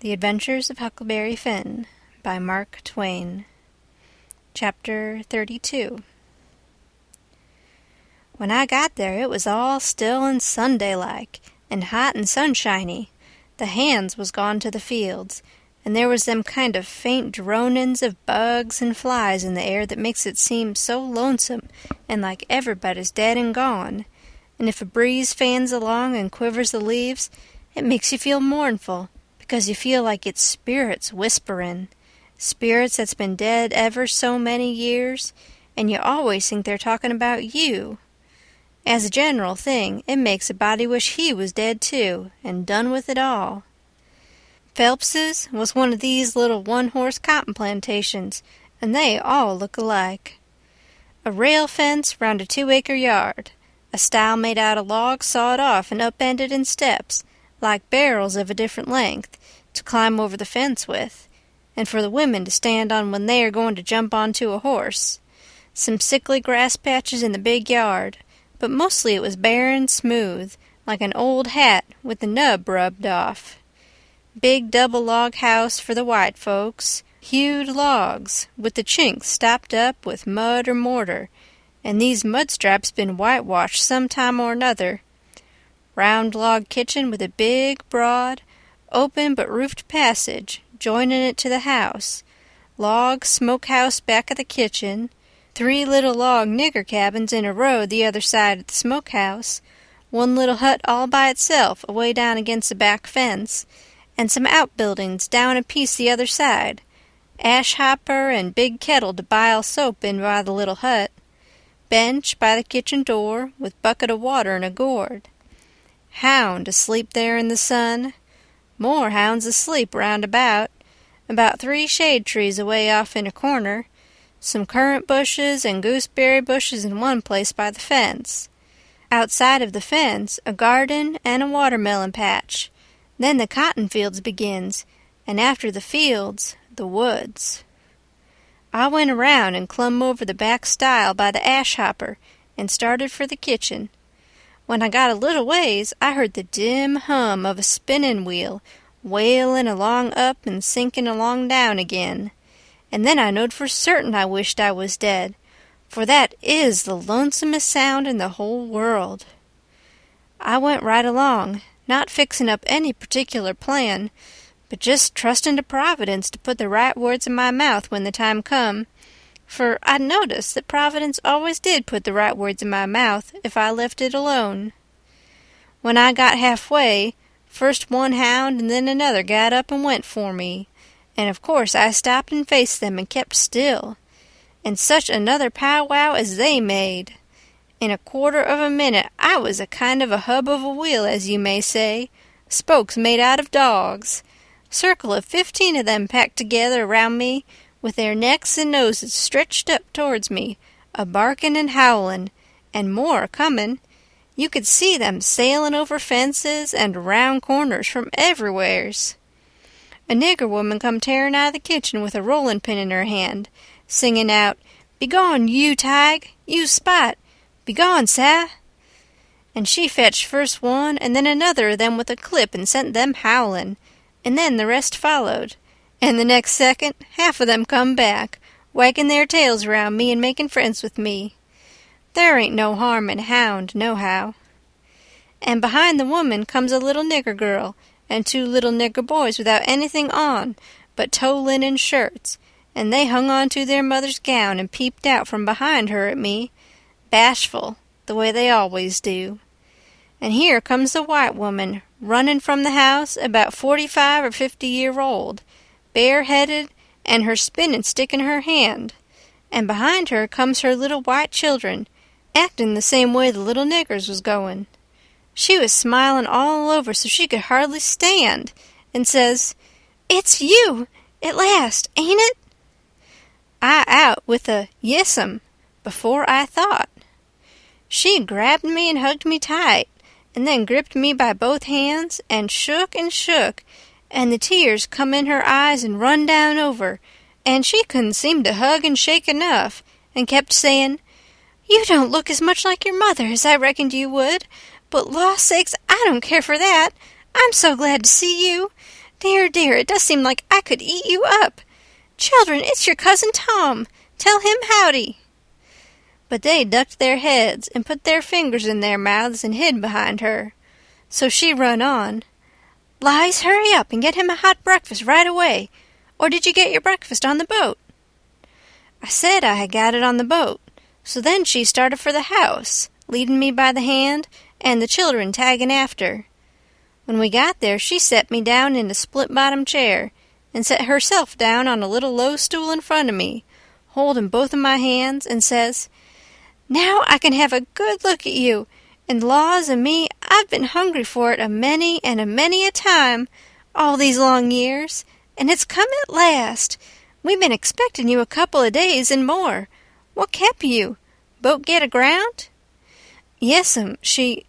The Adventures of Huckleberry Finn by Mark Twain. Chapter 32. When I got there it was all still and Sunday-like, and hot and sunshiny. The hands was gone to the fields, and there was them kind of faint dronin's of bugs and flies in the air that makes it seem so lonesome and like everybody's dead and gone. And if a breeze fans along and quivers the leaves, it makes you feel mournful, because you feel like it's spirits whisperin', spirits that's been dead ever so many years, and you always think they're talking about you. As a general thing, it makes a body wish he was dead too, and done with it all. Phelps's was one of these little one-horse cotton plantations, and they all look alike. A rail fence round a 2-acre yard, a stile made out of logs sawed off and upended in steps, like barrels of a different length, to climb over the fence with, and for the women to stand on when they are going to jump onto a horse. Some sickly grass patches in the big yard, but mostly it was bare and smooth, like an old hat with the nub rubbed off. Big double log house for the white folks, hewed logs, with the chinks stopped up with mud or mortar, and these mud straps been whitewashed some time or another. Round log kitchen with a big, broad, open but roofed passage joining it to the house, log smokehouse back of the kitchen, 3 little log nigger cabins in a row the other side of the smokehouse, 1 little hut all by itself away down against the back fence, and some outbuildings down a piece the other side, ash hopper and big kettle to bile soap in by the little hut, bench by the kitchen door with bucket of water and a gourd. Hound asleep there in the sun, more hounds asleep round about 3 shade trees away off in a corner, some currant bushes and gooseberry bushes in one place by the fence. Outside of the fence, a garden and a watermelon patch. Then the cotton fields begins, and after the fields, the woods. I went around and clumb over the back stile by the ash hopper and started for the kitchen. When I got a little ways, I heard the dim hum of a spinning wheel, wailin' along up and sinking along down again. And then I knowed for certain I wished I was dead, for that is the lonesomest sound in the whole world. I went right along, not fixin' up any particular plan, but just trustin' to Providence to put the right words in my mouth when the time come, for I'd noticed that Providence always did put the right words in my mouth if I left it alone. When I got halfway, first one hound and then another got up and went for me, and of course I stopped and faced them and kept still, and such another powwow as they made. In a quarter of a minute I was a kind of a hub of a wheel, as you may say, spokes made out of dogs. Circle of 15 of them packed together around me, with their necks and noses stretched up towards me, a-barkin' and howlin', and more a-comin'. You could see them sailin' over fences and around corners from everywheres. A nigger woman come tearin' out of the kitchen with a rollin' pin in her hand, singin' out, "Begone, you Tige! You Spot! Begone, sah!" And she fetched first one and then another of them with a clip and sent them howlin', and then the rest followed. And the next second, half of them come back, wagging their tails around me and making friends with me. There ain't no harm in a hound, nohow. And behind the woman comes a little nigger girl and 2 little nigger boys without anything on but tow-linen shirts, and they hung on to their mother's gown and peeped out from behind her at me, bashful, the way they always do. And here comes the white woman, running from the house, about 45 or 50-year-old, bareheaded, and her spinning stick in her hand, and behind her comes her little white children, acting the same way the little niggers was going. She was smilin' all over so she could hardly stand, and says, "It's you, at last, ain't it?" I out with a "Yes'm" before I thought. She grabbed me and hugged me tight, and then gripped me by both hands, and shook, and the tears come in her eyes and run down over, and she couldn't seem to hug and shake enough, and kept sayin', "You don't look as much like your mother as I reckoned you would, but law sakes, I don't care for that. I'm so glad to see you. Dear, dear, it does seem like I could eat you up. Children, it's your cousin Tom. Tell him howdy." But they ducked their heads and put their fingers in their mouths and hid behind her. So she run on. "Lize, hurry up and get him a hot breakfast right away. Or did you get your breakfast on the boat?" I said I had got it on the boat. So then she started for the house, leading me by the hand, and the children tagging after. When we got there, she set me down in a split-bottom chair and set herself down on a little low stool in front of me, holding both of my hands, and says, "Now I can have a good look at you, and laws o' me, I've been hungry for it a many and a many a time, all these long years, and it's come at last. We've been expecting you a couple of days and more. What kep' you? Boat get aground?" "Yes'm, she—"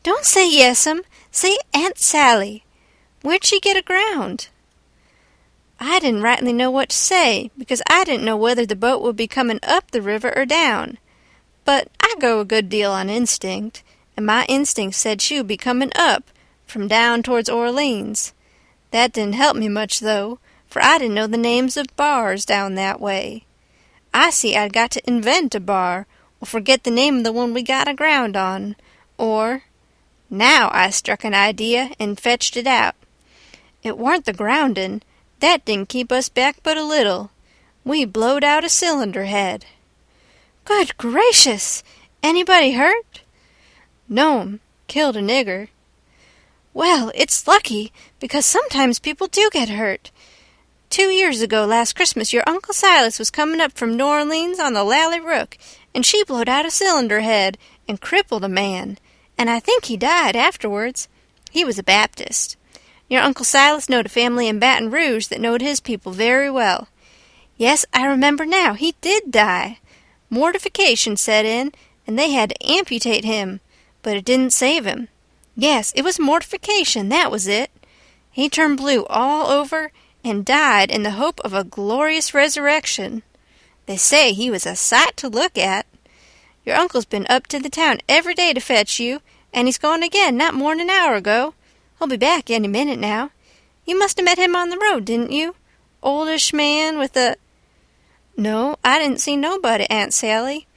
"Don't say yes'm, say Aunt Sally. Where'd she get aground?" I didn't rightly know what to say, because I didn't know whether the boat would be coming up the river or down. But I go a good deal on instinct, and my instinct said she would be coming up, from down towards Orleans. That didn't help me much, though, for I didn't know the names of bars down that way. I see I'd got to invent a bar, or forget the name of the one we got aground on, or— Now I struck an idea and fetched it out. It warn't the groundin'. That didn't keep us back but a little. We blowed out a cylinder head. "Good gracious! Anybody hurt?" "No'm, killed a nigger." "Well, it's lucky, because sometimes people do get hurt. 2 years ago last Christmas your Uncle Silas was coming up from New Orleans on the Lally Rook, and she blowed out a cylinder head and crippled a man, and I think he died afterwards. He was a Baptist. Your Uncle Silas knowed a family in Baton Rouge that knowed his people very well. Yes, I remember now, he did die. Mortification set in, and they had to amputate him, but it didn't save him. Yes, it was mortification, that was it. He turned blue all over and died in the hope of a glorious resurrection. They say he was a sight to look at. Your uncle's been up to the town every day to fetch you, and he's gone again not more'n an hour ago. He'll be back any minute now. You must have met him on the road, didn't you? Oldish man with a—" "No, I didn't see nobody, Aunt Sally.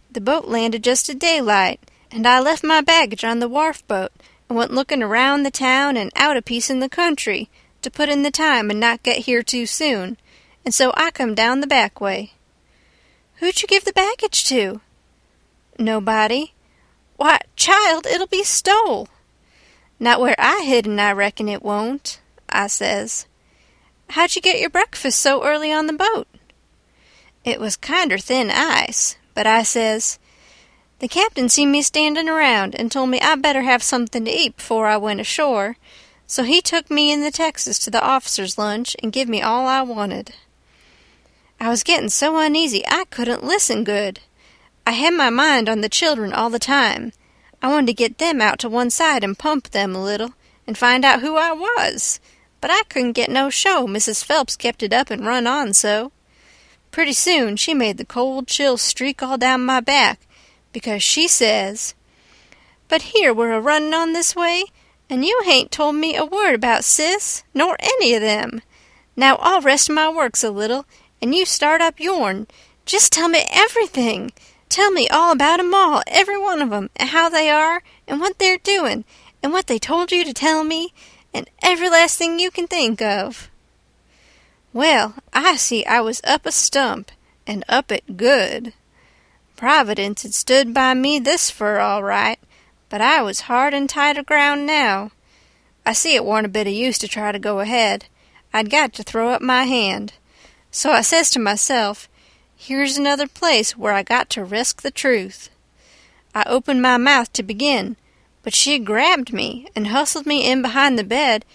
The boat landed just at daylight, and I left my baggage on the wharf boat and went looking around the town and out a piece in the country to put in the time and not get here too soon, and so I come down the back way." "Who'd you give the baggage to?" "Nobody." "Why, child, it'll be stole." "Not where I hidden, I reckon it won't," I says. "How'd you get your breakfast so early on the boat?" It was kinder thin ice, but I says, "The captain seen me standing around and told me I better have something to eat before I went ashore, so he took me in the Texas to the officers' lunch and give me all I wanted." I was getting so uneasy I couldn't listen good. I had my mind on the children all the time. I wanted to get them out to one side and pump them a little and find out who I was, but I couldn't get no show. Mrs. Phelps kept it up and run on so. Pretty soon she made the cold chill streak all down my back, because she says, "But here we're a-running on this way, and you hain't told me a word about Sis, nor any of them. Now I'll rest my works a little, and you start up yourn. Just tell me everything. Tell me all about 'em all, every one of 'em, and how they are, and what they're doing, and what they told you to tell me, and every last thing you can think of." Well, I see I was up a stump, and up it good. Providence had stood by me this fur all right, but I was hard and tight aground now. I see it warn't a bit of use to try to go ahead. I'd got to throw up my hand. So I says to myself, here's another place where I got to risk the truth. I opened my mouth to begin, but she grabbed me and hustled me in behind the bed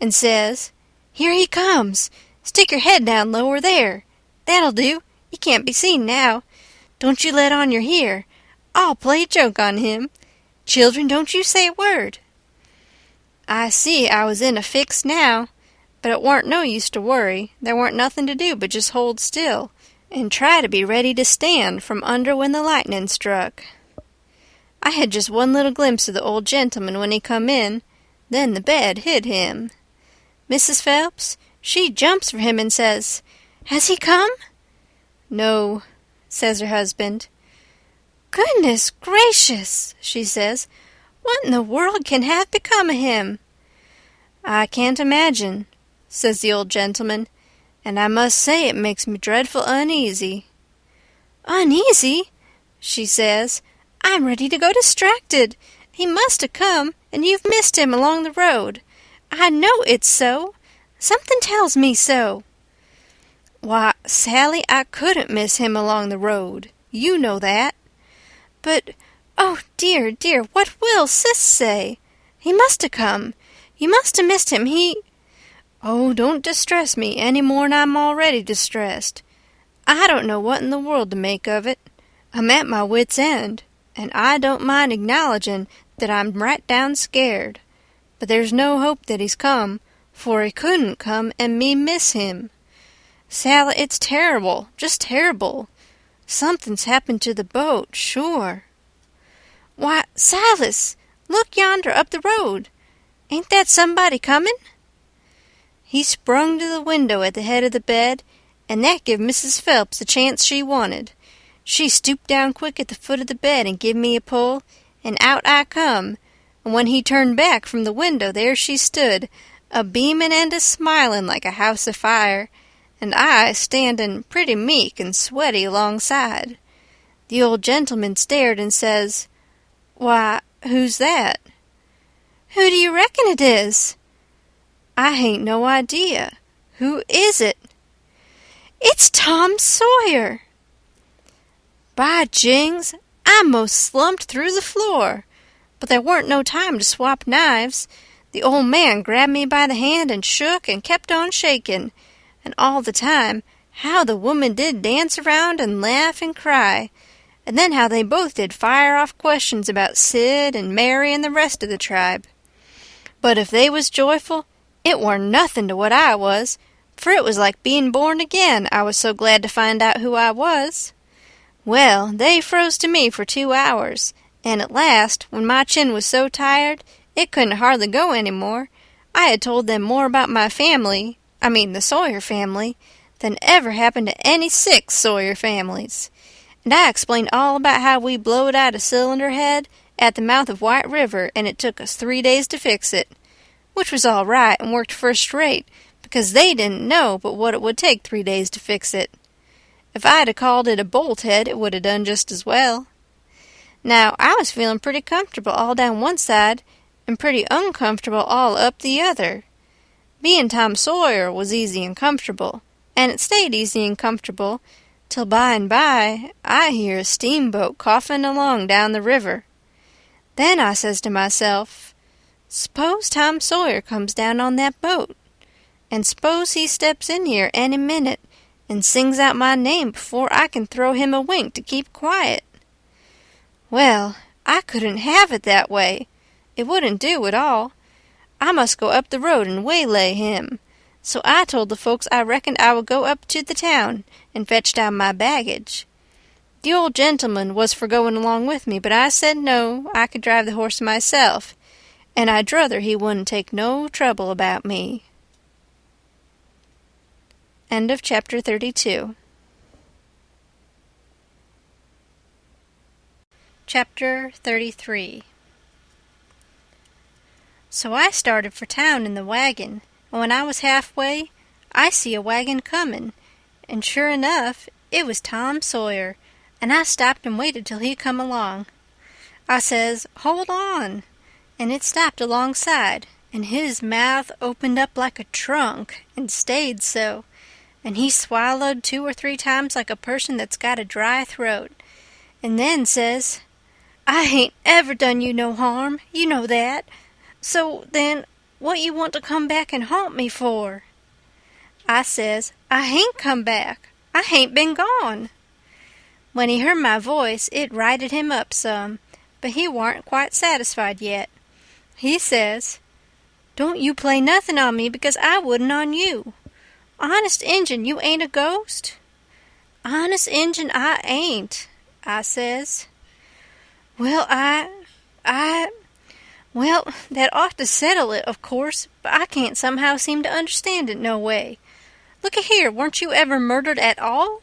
and says, "Here he comes. Stick your head down lower there. That'll do. He can't be seen now. Don't you let on you're here. I'll play a joke on him. Children, don't you say a word." I see I was in a fix now, but it warn't no use to worry. There warn't nothing to do but just hold still and try to be ready to stand from under when the lightning struck. I had just one little glimpse of the old gentleman when he come in, then the bed hid him. Mrs. Phelps, she jumps for him and says, "Has he come?" "No," says her husband. "Goodness gracious," she says, "what in the world can have become of him?" "I can't imagine," says the old gentleman, "and I must say it makes me dreadful uneasy." "Uneasy?" she says. "I'm ready to go distracted. He must have come, and you've missed him along the road. I know it's so. Something tells me so." "Why, Sally, I couldn't miss him along the road. You know that." "But, oh dear, dear, what will Sis say? He must have come. You must have missed him. Oh, don't distress me any more'n I'm already distressed. I don't know what in the world to make of it. I'm at my wit's end, and I don't mind acknowledgin' that I'm right down scared. But there's no hope that he's come, for he couldn't come and me miss him. Sally, it's terrible, just terrible. Something's happened to the boat, sure." "Why, Silas, look yonder up the road. Ain't that somebody comin'?" He sprung to the window at the head of the bed, and that give Mrs. Phelps the chance she wanted. She stooped down quick at the foot of the bed and give me a pull, and out I come, and when he turned back from the window there she stood, a-beamin' and a-smilin' like a house afire, and I standin' pretty meek and sweaty alongside. The old gentleman stared and says, "Why, who's that?" "Who do you reckon it is?" "I hain't no idea. Who is it?" "It's Tom Sawyer." By jings, I most slumped through the floor. But there warn't no time to swap knives. The old man grabbed me by the hand and shook and kept on shaking. And all the time, how the woman did dance around and laugh and cry. And then how they both did fire off questions about Sid and Mary and the rest of the tribe. But if they was joyful, it warn't nothing to what I was, for it was like being born again, I was so glad to find out who I was. Well, they froze to me for 2 hours, and at last, when my chin was so tired it couldn't hardly go any more, I had told them more about my family, the Sawyer family, than ever happened to any 6 Sawyer families. And I explained all about how we blowed out a cylinder head at the mouth of White River, and it took us 3 days to fix it, which was all right and worked first rate, because they didn't know but what it would take 3 days to fix it. If I'd called it a bolt head, it would have done just as well. Now, I was feeling pretty comfortable all down one side, and pretty uncomfortable all up the other. Being Tom Sawyer was easy and comfortable, and it stayed easy and comfortable, till by and by I hear a steamboat coughing along down the river. Then I says to myself, s'pose Tom Sawyer comes down on that boat, and s'pose he steps in here any minute and sings out my name before I can throw him a wink to keep quiet. Well, I couldn't have it that way. It wouldn't do at all. I must go up the road and waylay him. So I told the folks I reckoned I would go up to the town and fetch down my baggage. The old gentleman was for going along with me, but I said no, I could drive the horse myself, and I'd druther he wouldn't take no trouble about me. End of chapter 32. Chapter 33. So I started for town in the wagon, and when I was halfway, I see a wagon comin', and sure enough, it was Tom Sawyer, and I stopped and waited till he come along. I says, "Hold on," and it stopped alongside, and his mouth opened up like a trunk, and stayed so, and he swallowed 2 or 3 times like a person that's got a dry throat, and then says, "I hain't ever done you no harm, you know that. So, then, what you want to come back and haunt me for?" I says, "I hain't come back. I hain't been gone." When he heard my voice, it righted him up some, but he warn't quite satisfied yet. He says, "Don't you play nothing on me, because I wouldn't on you. Honest Injun, you ain't a ghost?" "Honest Injun, I ain't," I says. "Well, Well, that ought to settle it, of course, but I can't somehow seem to understand it no way. Look-a-here, weren't you ever murdered at all?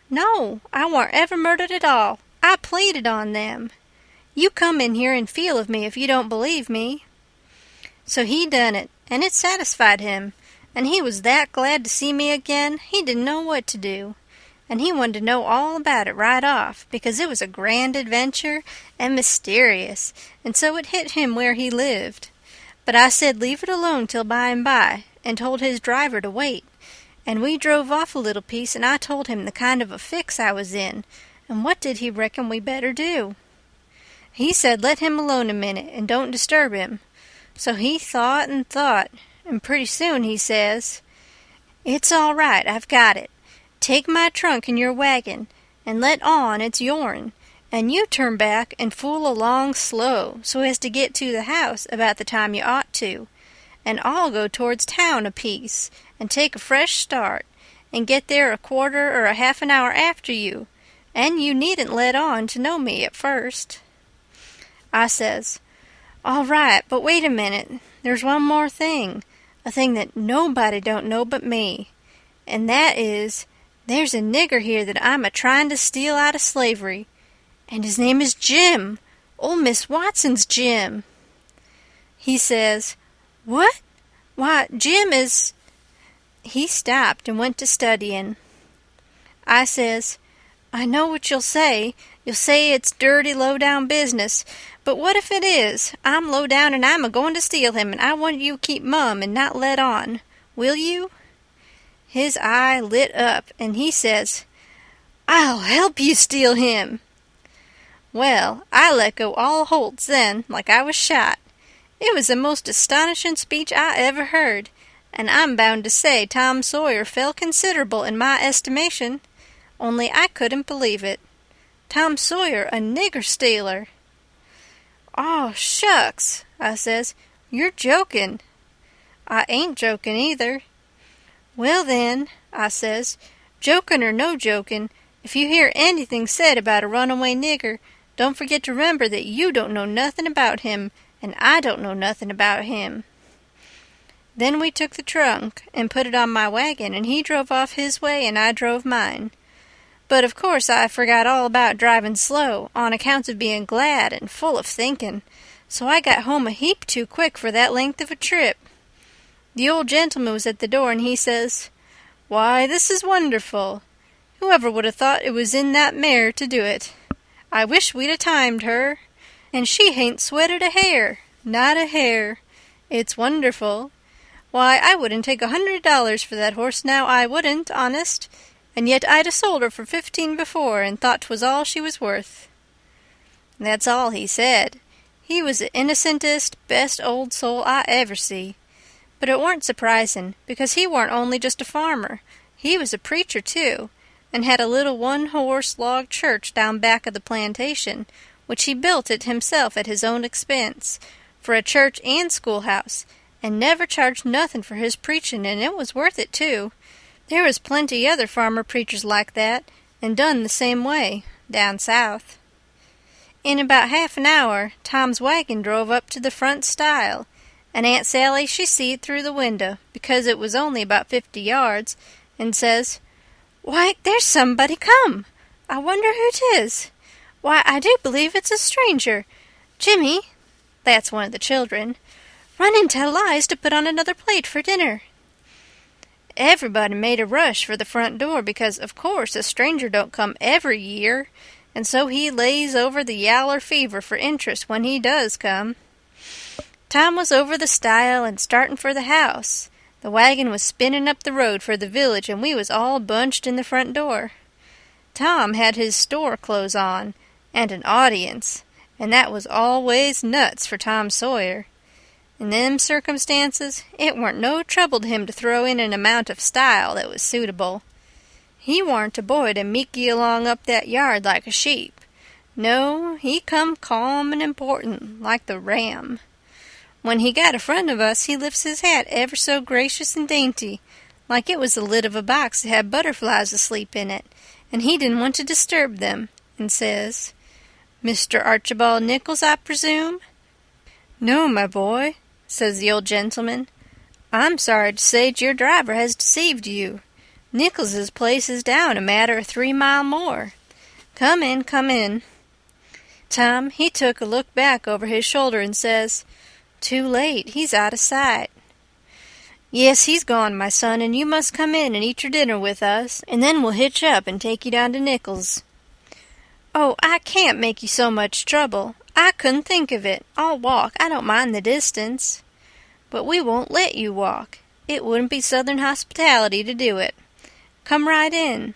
No, I warn't ever murdered at all. I pleaded on them. You come in here and feel of me if you don't believe me. So he done it, and it satisfied him, and he was that glad to see me again he didn't know what to do. And he wanted to know all about it right off, because it was a grand adventure and mysterious, and so it hit him where he lived. But I said leave it alone till by and by, and told his driver to wait, and we drove off a little piece, and I told him the kind of a fix I was in, and what did he reckon we better do? He said let him alone a minute, and don't disturb him. So he thought, and pretty soon he says, "It's all right, I've got it. Take my trunk in your wagon, and let on it's yourn, and you turn back and fool along slow so as to get to the house about the time you ought to, and I'll go towards town a piece, and take a fresh start, and get there a quarter or a half an hour after you, and you needn't let on to know me at first." I says, "All right, but wait a minute, there's one more thing, a thing that nobody don't know but me, and that is, there's a nigger here that I'm a-trying to steal out of slavery, and his name is Jim, old Miss Watson's Jim." He says, "What? Why, Jim is—" He stopped and went to studying. I says, "I know what you'll say. You'll say it's dirty, low-down business, but what if it is? I'm low-down and I'm a-going to steal him, and I want you to keep mum and not let on. Will you?" His eye lit up, and he says, "I'll help you steal him." Well, I let go all holts then, like I was shot. It was the most astonishing speech I ever heard, and I'm bound to say Tom Sawyer fell considerable in my estimation, only I couldn't believe it. Tom Sawyer a nigger stealer. "Aw, shucks," I says, "you're joking." "I ain't joking either." "Well then," I says, "jokin' or no jokin', if you hear anything said about a runaway nigger, don't forget to remember that you don't know nothing about him, and I don't know nothing about him." Then we took the trunk and put it on my wagon, and he drove off his way and I drove mine. But of course I forgot all about driving slow, on account of being glad and full of thinking, so I got home a heap too quick for that length of a trip. The old gentleman was at the door, and he says, "Why, this is wonderful. Whoever would have thought it was in that mare to do it? I wish we'd 'a timed her. And she hain't sweated a hair, not a hair. It's wonderful. Why, I wouldn't take $100 for that horse now, I wouldn't, honest, and yet I'd 'a sold her for 15 before, and thought 'twas all she was worth." That's all he said. He was the innocentest, best old soul I ever see. But it warn't surprisin', because he warn't only just a farmer. He was a preacher, too, and had a little one-horse log church down back of the plantation, which he built it himself at his own expense, for a church and schoolhouse, and never charged nothin' for his preachin', and it was worth it, too. There was plenty other farmer preachers like that, and done the same way, down south. In about half an hour, Tom's wagon drove up to the front stile, and Aunt Sally she see it through the window, because it was only about 50 yards, and says, "Why, there's somebody come! I wonder who 'tis. Why, I do believe it's a stranger. Jimmy," that's one of the children, "run and tell Lize to put on another plate for dinner." Everybody made a rush for the front door, because, of course, a stranger don't come every year, and so he lays over the yaller fever for interest when he does come. Tom was over the stile and startin' for the house. The wagon was spinning up the road for the village, and we was all bunched in the front door. Tom had his store clothes on, and an audience, and that was always nuts for Tom Sawyer. In them circumstances, it warn't no trouble to him to throw in an amount of style that was suitable. He warn't a boy to meeky along up that yard like a sheep. No, he come calm and important, like the ram. When he got a front of us, he lifts his hat ever so gracious and dainty, like it was the lid of a box that had butterflies asleep in it, and he didn't want to disturb them, and says, "Mr. Archibald Nichols, I presume?" "No, my boy," says the old gentleman. "I'm sorry to say your driver has deceived you. Nichols's place is down a matter of 3 mile more. Come in, come in." Tom, he took a look back over his shoulder and says, "Too late, he's out of sight." "Yes, he's gone, my son, and you must come in and eat your dinner with us, and then we'll hitch up and take you down to Nichol's." "Oh, I can't make you so much trouble. I couldn't think of it. I'll walk. I don't mind the distance." "But we won't let you walk. It wouldn't be Southern hospitality to do it. Come right in."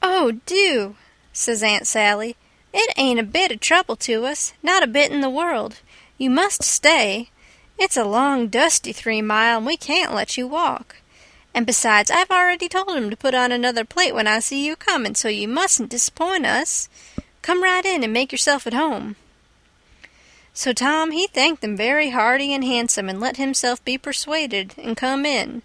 "Oh, do," says Aunt Sally. "It ain't a bit of trouble to us, not a bit in the world. You must stay. It's a long, dusty 3 mile, and we can't let you walk. And besides, I've already told him to put on another plate when I see you coming, so you mustn't disappoint us. Come right in and make yourself at home." So Tom, he thanked them very hearty and handsome, and let himself be persuaded, and come in.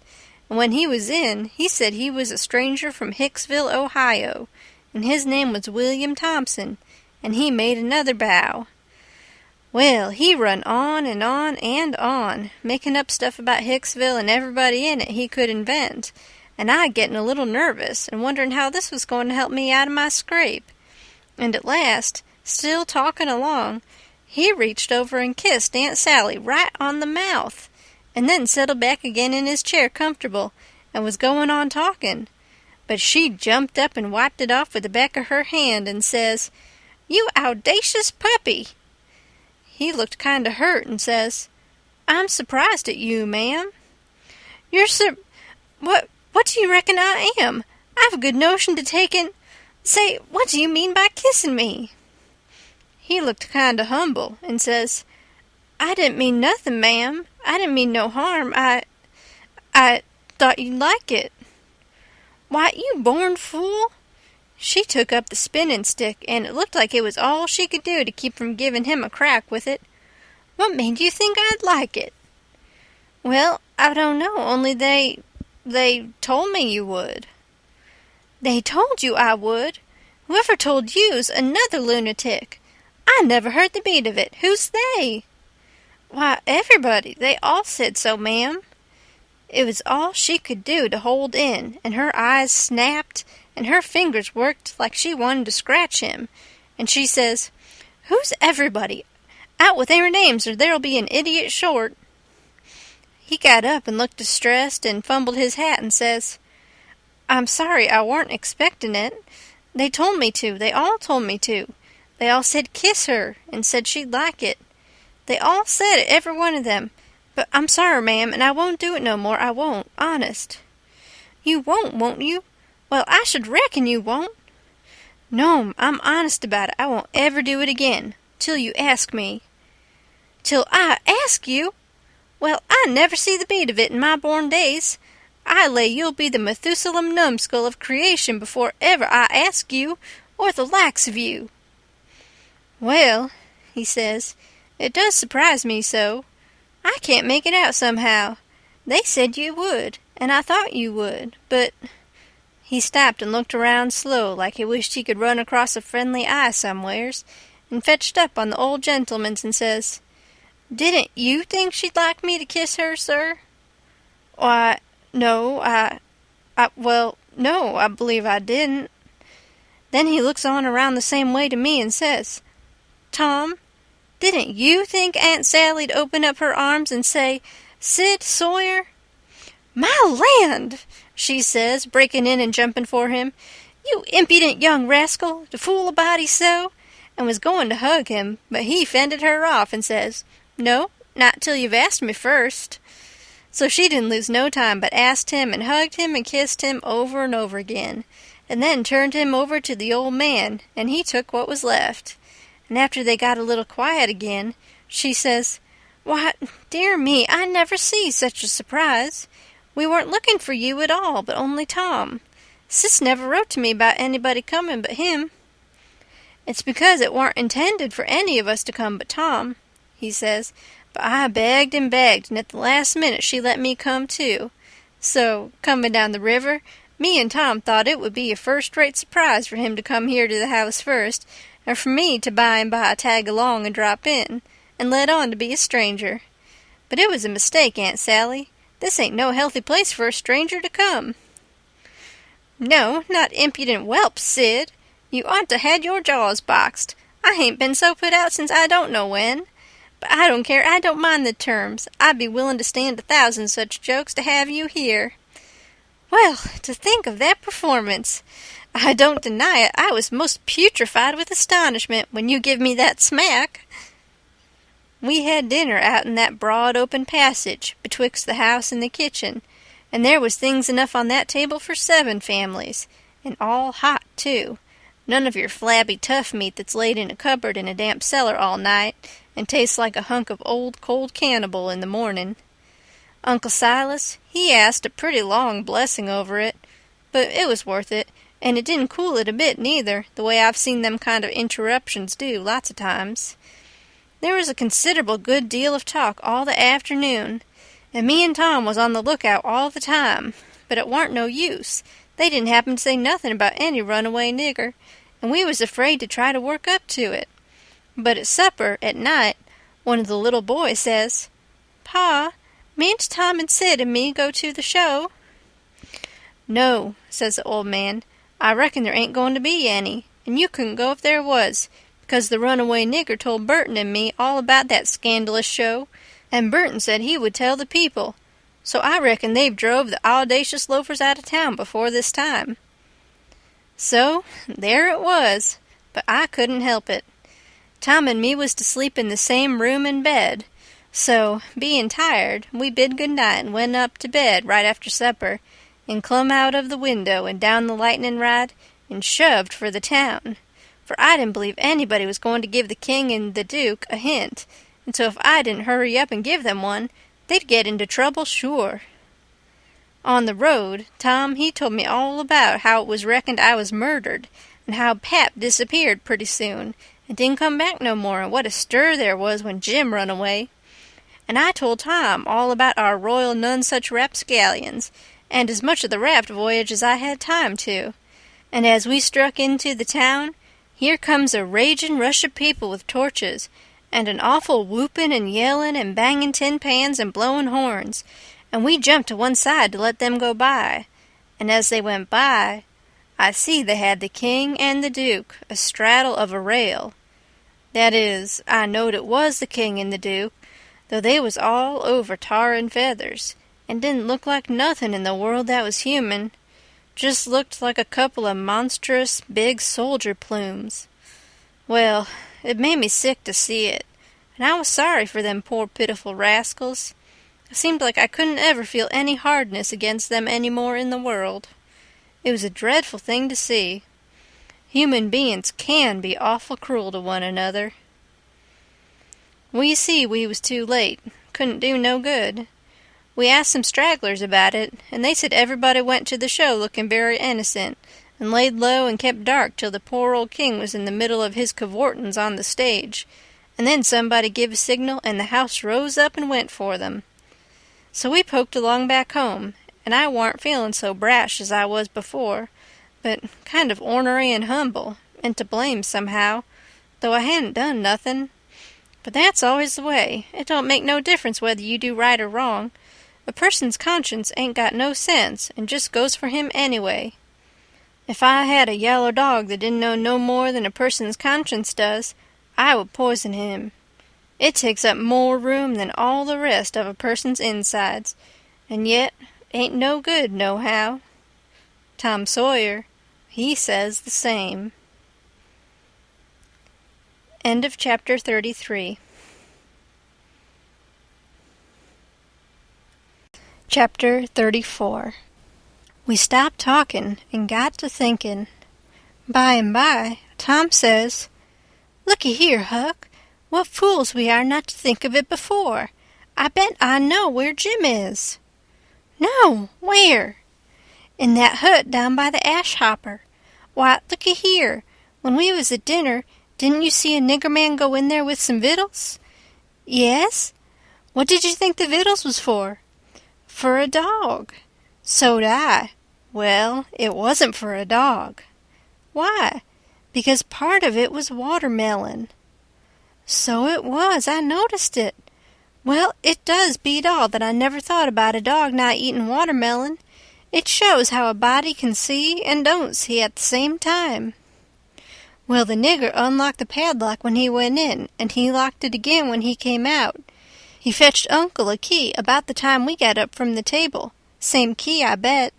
And when he was in, he said he was a stranger from Hicksville, Ohio, and his name was William Thompson, and he made another bow. Well, he run on and on and on, making up stuff about Hicksville and everybody in it he could invent, and I getting a little nervous and wondering how this was going to help me out of my scrape. And at last, still talking along, he reached over and kissed Aunt Sally right on the mouth, and then settled back again in his chair comfortable, and was going on talking. But she jumped up and wiped it off with the back of her hand, and says, "You audacious puppy!" He looked kind of hurt and says, "I'm surprised at you, ma'am." "You're What do you reckon I am? I've a good notion to taking... Say, what do you mean by kissing me?" He looked kind of humble and says, "I didn't mean nothing, ma'am. I didn't mean no harm. I thought you'd like it." "Why, you born fool!" She took up the spinning stick, and it looked like it was all she could do to keep from giving him a crack with it. "What made you think I'd like it?" "Well, I don't know, only they told me you would." "They told you I would? Whoever told you's another lunatic. I never heard the beat of it. Who's they?" "Why, everybody. They all said so, ma'am." It was all she could do to hold in, and her eyes snapped, and her fingers worked like she wanted to scratch him, and she says, "Who's everybody? Out with their names, or there'll be an idiot short." He got up and looked distressed, and fumbled his hat, and says, "I'm sorry, I warn't expecting it. They told me to. They all told me to. They all said kiss her, and said she'd like it. They all said it, every one of them. But I'm sorry, ma'am, and I won't do it no more. I won't, honest." "You won't you? Well, I should reckon you won't." "No'm, I'm honest about it. I won't ever do it again, till you ask me." "Till I ask you? Well, I never see the beat of it in my born days. I lay you'll be the Methusalem numbskull of creation before ever I ask you, or the likes of you." "Well," he says, "it does surprise me so. I can't make it out somehow. They said you would, and I thought you would, but—" He stopped and looked around slow, like he wished he could run across a friendly eye somewheres, and fetched up on the old gentleman's and says, "Didn't you think she'd like me to kiss her, sir?" "Why, no, no, I believe I didn't." Then he looks on around the same way to me and says, "Tom, didn't you think Aunt Sally'd open up her arms and say, 'Sid Sawyer'?" "My land!" she says, breaking in and jumping for him. "You impudent young rascal, to fool a body so," and was going to hug him, but he fended her off and says, "No, not till you've asked me first." So she didn't lose no time, but asked him and hugged him and kissed him over and over again, and then turned him over to the old man, and he took what was left. And after they got a little quiet again, she says, "Why, dear me, I never see such a surprise. We weren't looking for you at all, but only Tom. Sis never wrote to me about anybody coming but him." "It's because it warn't intended for any of us to come but Tom," he says, "but I begged, and at the last minute she let me come too. So, coming down the river, me and Tom thought it would be a first-rate surprise for him to come here to the house first, and for me to by and by tag along and drop in, and let on to be a stranger. But it was a mistake, Aunt Sally. This ain't no healthy place for a stranger to come." "No, not impudent whelp, Sid. You ought to had your jaws boxed. I hain't been so put out since I don't know when. But I don't care, I don't mind the terms. I'd be willin' to stand 1,000 such jokes to have you here." "Well, to think of that performance! I don't deny it, I was most putrefied with astonishment when you give me that smack." We had dinner out in that broad open passage betwixt the house and the kitchen, and there was things enough on that table for 7 families, and all hot, too. None of your flabby tough meat that's laid in a cupboard in a damp cellar all night and tastes like a hunk of old cold cannibal in the morning. Uncle Silas, he asked a pretty long blessing over it, but it was worth it, and it didn't cool it a bit neither, the way I've seen them kind of interruptions do lots of times. There was a considerable good deal of talk all the afternoon, and me and Tom was on the lookout all the time, but it warn't no use. They didn't happen to say nothing about any runaway nigger, and we was afraid to try to work up to it. But at supper, at night, one of the little boys says, "Pa, mayn't Tom and Sid and me go to the show?" "No," says the old man, "I reckon there ain't going to be any, and you couldn't go if there was, because the runaway nigger told Burton and me all about that scandalous show, and Burton said he would tell the people, so I reckon they've drove the audacious loafers out of town before this time." So there it was, but I couldn't help it. Tom and me was to sleep in the same room and bed, so, being tired, we bid good night and went up to bed right after supper, and clumb out of the window and down the lightning rod and shoved for the town, for I didn't believe anybody was going to give the king and the duke a hint, and so if I didn't hurry up and give them one, they'd get into trouble sure. On the road, Tom, he told me all about how it was reckoned I was murdered, and how Pap disappeared pretty soon, and didn't come back no more, and what a stir there was when Jim run away. And I told Tom all about our Royal Nonesuch rapscallions, and as much of the raft voyage as I had time to. And as we struck into the town, here comes a ragin' rush of people with torches, and an awful whoopin' and yellin' and bangin' tin pans and blowin' horns, and we jumped to one side to let them go by, and as they went by, I see they had the king and the duke astraddle of a rail. That is, I knowed it was the king and the duke, though they was all over tar and feathers, and didn't look like nothin' in the world that was human, just looked like a couple of monstrous big soldier plumes. Well, it made me sick to see it, and I was sorry for them poor pitiful rascals. It seemed like I couldn't ever feel any hardness against them any more in the world. It was a dreadful thing to see. Human beings can be awful cruel to one another. We see we was too late. Couldn't do no good. We asked some stragglers about it, and they said everybody went to the show looking very innocent, and laid low and kept dark till the poor old king was in the middle of his cavortins on the stage, and then somebody give a signal and the house rose up and went for them. So we poked along back home, and I warn't feeling so brash as I was before, but kind of ornery and humble, and to blame somehow, though I hadn't done nothing. But that's always the way. It don't make no difference whether you do right or wrong. A person's conscience ain't got no sense, and just goes for him anyway. If I had a yaller dog that didn't know no more than a person's conscience does, I would poison him. It takes up more room than all the rest of a person's insides, and yet ain't no good nohow. Tom Sawyer, he says the same. End of chapter 33. Chapter 34. We stopped talking and got to thinking. By and by, Tom says, "Looky here, Huck. What fools we are not to think of it before. I bet I know where Jim is." "No, where?" "In that hut down by the ash hopper. Why, looky here. When we was at dinner, didn't you see a nigger man go in there with some victuals?" "Yes." "What did you think the victuals was for?" "For a dog." "So'd I." "Well, it wasn't for a dog." "Why?" "Because part of it was watermelon." So it was. I noticed it. Well, it does beat all that I never thought about a dog not eating watermelon. It shows how a body can see and don't see at the same time. Well, the nigger unlocked the padlock when he went in, and he locked it again when he came out. He fetched Uncle a key about the time we got up from the table. Same key, I bet.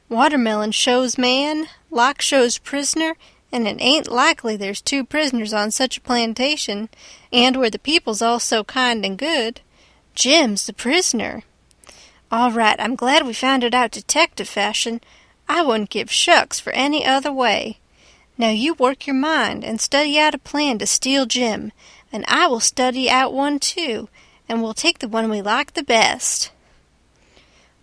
Watermelon shows man, lock shows prisoner, and it ain't likely there's two prisoners on such a plantation, and where the people's all so kind and good. Jim's the prisoner. All right, I'm glad we found it out detective fashion. I wouldn't give shucks for any other way. Now you work your mind and study out a plan to steal Jim, and I will study out one too, and we'll take the one we like the best.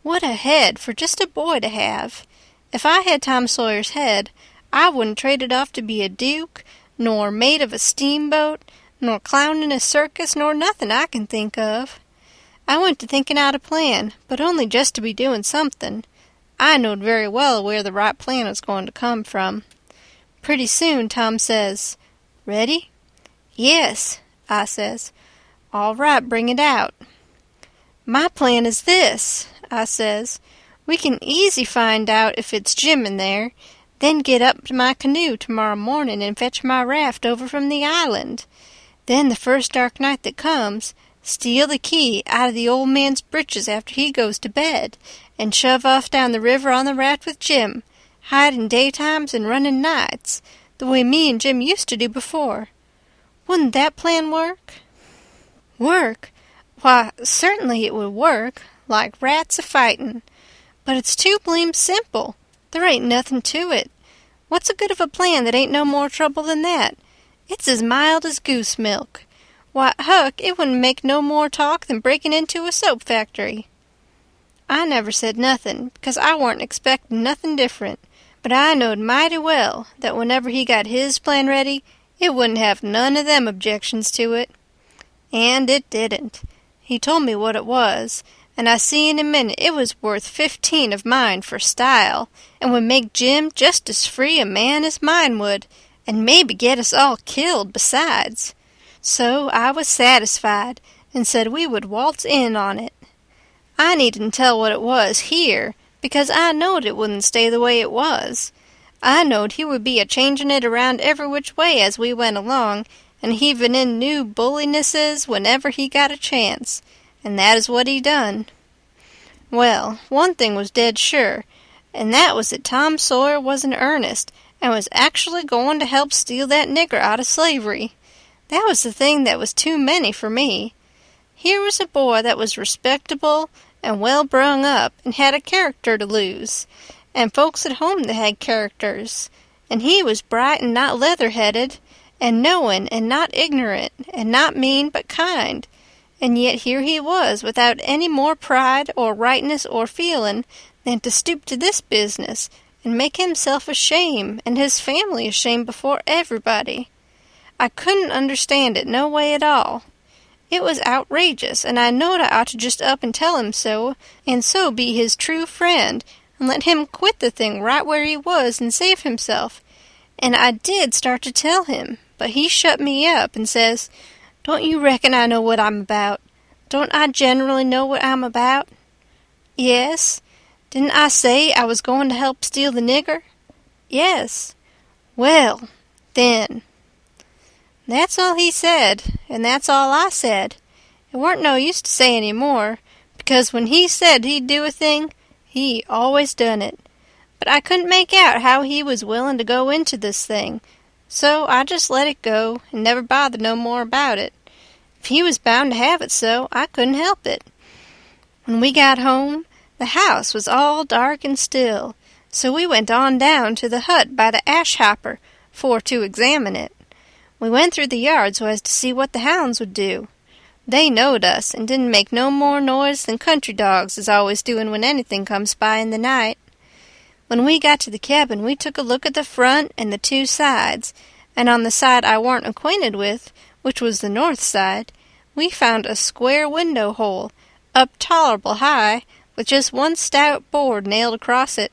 What a head for just a boy to have. If I had Tom Sawyer's head, I wouldn't trade it off to be a duke, nor mate of a steamboat, nor clown in a circus, nor nothing I can think of. I went to thinking out a plan, but only just to be doing something. I knowed very well where the right plan was going to come from. Pretty soon Tom says, "Ready?" "Yes," I says. "All right, bring it out." "My plan is this," I says. "We can easy find out if it's Jim in there, then get up to my canoe tomorrow morning and fetch my raft over from the island. Then the first dark night that comes, steal the key out of the old man's britches after he goes to bed, and shove off down the river on the raft with Jim, hiding daytimes and running nights, the way me and Jim used to do before. Wouldn't that plan work?" "Work? Why, certainly it would work, like rats a-fightin'. But it's too blame simple. There ain't nothing to it. What's the good of a plan that ain't no more trouble than that? It's as mild as goose milk. Why, Huck, it wouldn't make no more talk than breaking into a soap factory." I never said nothing, because I warn't expectin' nothing different, but I knowed mighty well that whenever he got his plan ready, it wouldn't have none of them objections to it. And it didn't. He told me what it was, and I see in a minute it was worth 15 of mine for style, and would make Jim just as free a man as mine would, and maybe get us all killed besides. So I was satisfied, and said we would waltz in on it. I needn't tell what it was here, because I knowed it wouldn't stay the way it was. I knowed he would be a-changin' it around every which way as we went along, and heavin' in new bullinesses whenever he got a chance, and that is what he done. Well, one thing was dead sure, and that was that Tom Sawyer was in earnest, and was actually going to help steal that nigger out of slavery. That was the thing that was too many for me. Here was a boy that was respectable and well brung up, and had a character to lose, and folks at home that had characters, and he was bright and not leather-headed, and knowin' and not ignorant, and not mean but kind, and yet here he was without any more pride or rightness or feelin' than to stoop to this business, and make himself ashamed and his family ashamed before everybody. I couldn't understand it no way at all. It was outrageous, and I knowed I ought to just up and tell him so, and so be his true friend, and let him quit the thing right where he was and save himself. And I did start to tell him, but he shut me up and says, "Don't you reckon I know what I'm about? Don't I generally know what I'm about?" "Yes." "Didn't I say I was going to help steal the nigger?" "Yes." "Well, then." That's all he said, and that's all I said. It weren't no use to say any more, because when he said he'd do a thing, he always done it. But I couldn't make out how he was willin' to go into this thing, so I just let it go, and never bothered no more about it. If he was bound to have it so, I couldn't help it. When we got home, the house was all dark and still, so we went on down to the hut by the ash hopper for to examine it. We went through the yard so as to see what the hounds would do. They knowed us, and didn't make no more noise than country dogs is always doing when anything comes by in the night. When we got to the cabin, we took a look at the front and the two sides, and on the side I warn't acquainted with, which was the north side, we found a square window hole, up tolerable high, with just one stout board nailed across it.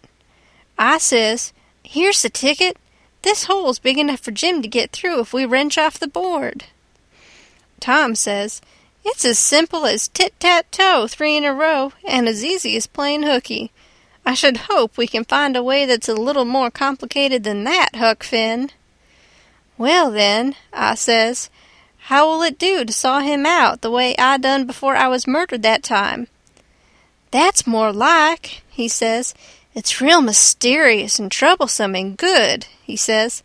I says, "Here's the ticket. This hole's big enough for Jim to get through if we wrench off the board." Tom says, "It's as simple as tit-tat-toe 3 in a row, and as easy as playing hooky. I should hope we can find a way that's a little more complicated than that, Huck Finn." "Well, then," I says, "how will it do to saw him out the way I done before I was murdered that time?" "That's more like," he says. "It's real mysterious and troublesome and good," he says,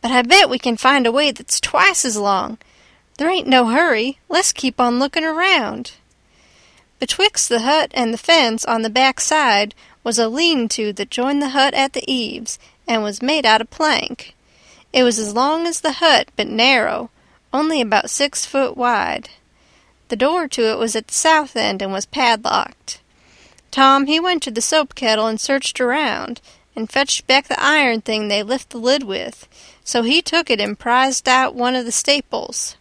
"but I bet we can find a way that's twice as long. There ain't no hurry. Let's keep on looking around." Betwixt the hut and the fence on the back side was a lean-to that joined the hut at the eaves, and was made out of plank. It was as long as the hut, but narrow, only about 6 foot wide. The door to it was at the south end and was padlocked. Tom, he went to the soap kettle and searched around, and fetched back the iron thing they lift the lid with, so he took it and prized out one of the staples.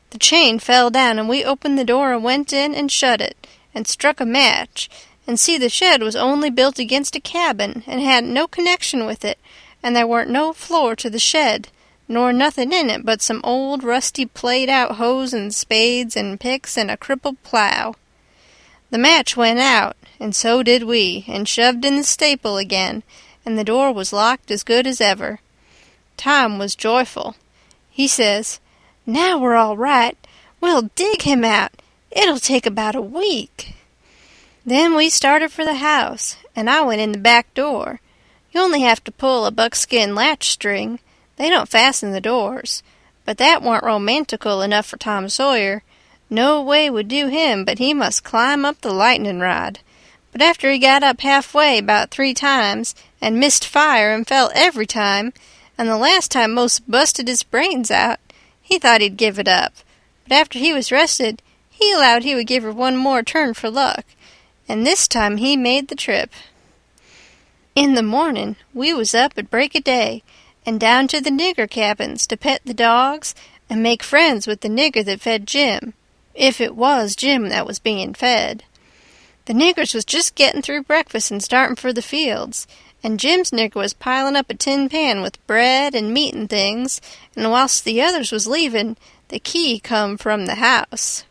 The chain fell down, and we opened the door and went in and shut it, and struck a match, and see the shed was only built against a cabin, and hadn't no connection with it, and there weren't no floor to the shed, nor nothing in it but some old rusty played-out hoes and spades and picks and a crippled plow. The match went out, and so did we, and shoved in the staple again, and the door was locked as good as ever. Tom was joyful. He says, "Now we're all right. We'll dig him out. It'll take about a week." Then we started for the house, and I went in the back door. You only have to pull a buckskin latch string. They don't fasten the doors. But that warn't romantical enough for Tom Sawyer. No way would do him but he must climb up the lightning rod. But after he got up halfway about 3 times, and missed fire and fell every time, and the last time most busted his brains out, he thought he'd give it up. But after he was rested, he allowed he would give her one more turn for luck, and this time he made the trip. In the morning we was up at break of day, and down to the nigger cabins to pet the dogs and make friends with the nigger that fed Jim, if it was Jim that was being fed. The niggers was just getting through breakfast and starting for the fields, and Jim's nigger was piling up a tin pan with bread and meat and things, and whilst the others was leaving, the key come from the house.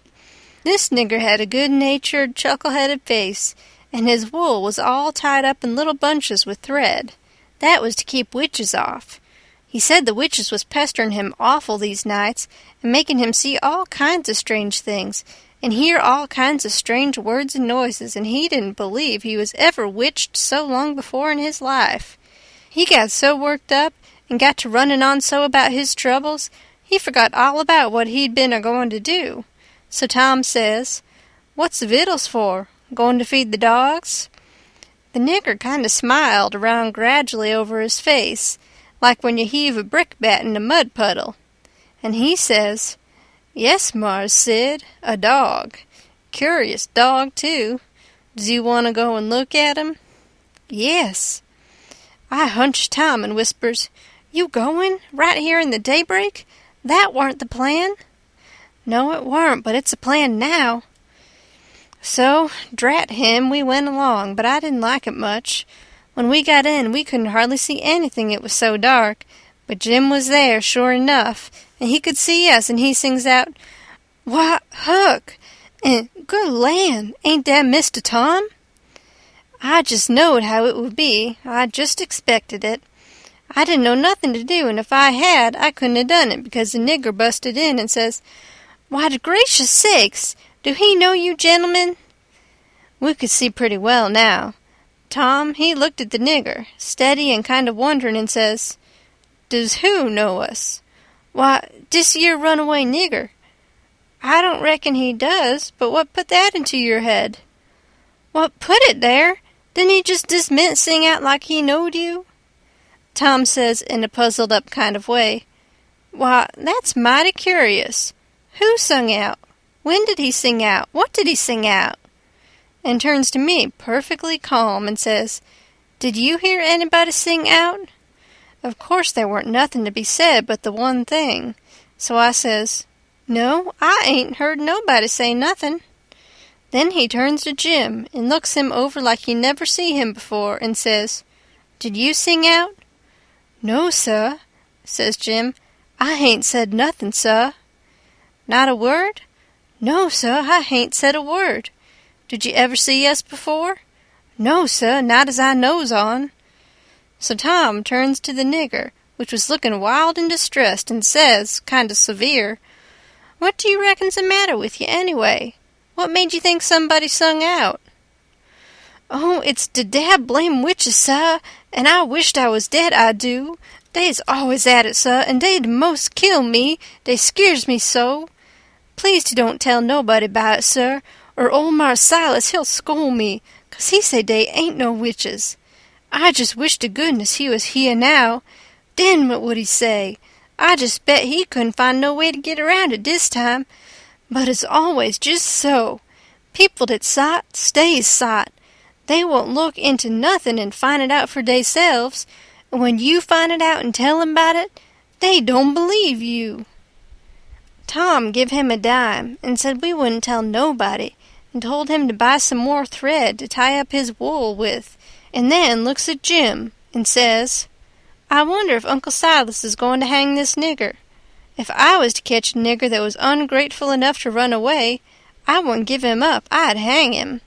This nigger had a good-natured, chuckle-headed face, and his wool was all tied up in little bunches with thread. That was to keep witches off. He said the witches was pestering him awful these nights, and making him see all kinds of strange things, and hear all kinds of strange words and noises, and he didn't believe he was ever witched so long before in his life. He got so worked up, and got to running on so about his troubles, he forgot all about what he'd been a-going to do. So Tom says, "What's the victuals for? Going to feed the dogs?" The nigger kind of smiled around gradually over his face, like when you heave a brickbat in a mud puddle. And he says, "Yes, Mars Sid, a dog. Curious dog, too. Does you want to go and look at him?" "Yes." I hunched Tom and whispers, "You going? Right here in the daybreak? That warn't the plan." "No, it warn't, but it's a plan now." So, drat him, we went along, but I didn't like it much. When we got in, we couldn't hardly see anything, it was so dark, but Jim was there, sure enough, and he could see us, and he sings out, "Why, Huck, and good land, ain't that Mr. Tom?" I just knowed how it would be. I just expected it. I didn't know nothing to do, and if I had, I couldn't have done it, because the nigger busted in and says, "Why, to gracious sakes, do he know you gentlemen?" We could see pretty well now. Tom, he looked at the nigger, steady and kind of wondering, and says, "Does who know us?" "Why, dis yer runaway nigger." "I don't reckon he does, but what put that into your head?" "What put it there? Didn't he just dis minute sing out like he knowed you?" Tom says in a puzzled-up kind of way, "Why, that's mighty curious. Who sung out? When did he sing out? What did he sing out?" And turns to me perfectly calm and says, "Did you hear anybody sing out?" Of course there weren't nothing to be said but the one thing. So I says, "No, I ain't heard nobody say nothing." Then he turns to Jim and looks him over like he never see him before and says, "Did you sing out?" "No, suh," says Jim. "I hain't said nothing, suh." Not a word? No, sir, I hain't said a word. Did you ever see us before? No, sir, not as I knows on. So Tom turns to the nigger, which was looking wild and distressed, and says, kind o' severe, "What do you reckon's the matter with you, anyway? What made you think somebody sung out?" "Oh, it's de dad-blame witches, sir, and I wisht I was dead, I do. Dey's always at it, sir, and dey'd most kill me, dey skeers me so. Please don't tell nobody 'bout it, sir, or old Mars Silas he'll scold me, 'cause he say dey ain't no witches. I just wish to goodness he was here now. Den what would he say? I just bet he couldn't find no way to get around it dis time. But it's always just so. People that sot stays sot. They won't look into nothin' and find it out for deyselves, and when you find it out and tell 'em 'bout it, they don't believe you." Tom give him a dime and said we wouldn't tell nobody, and told him to buy some more thread to tie up his wool with, and then looks at Jim and says, "I wonder if Uncle Silas is going to hang this nigger. If I was to catch a nigger that was ungrateful enough to run away, I wouldn't give him up, I'd hang him."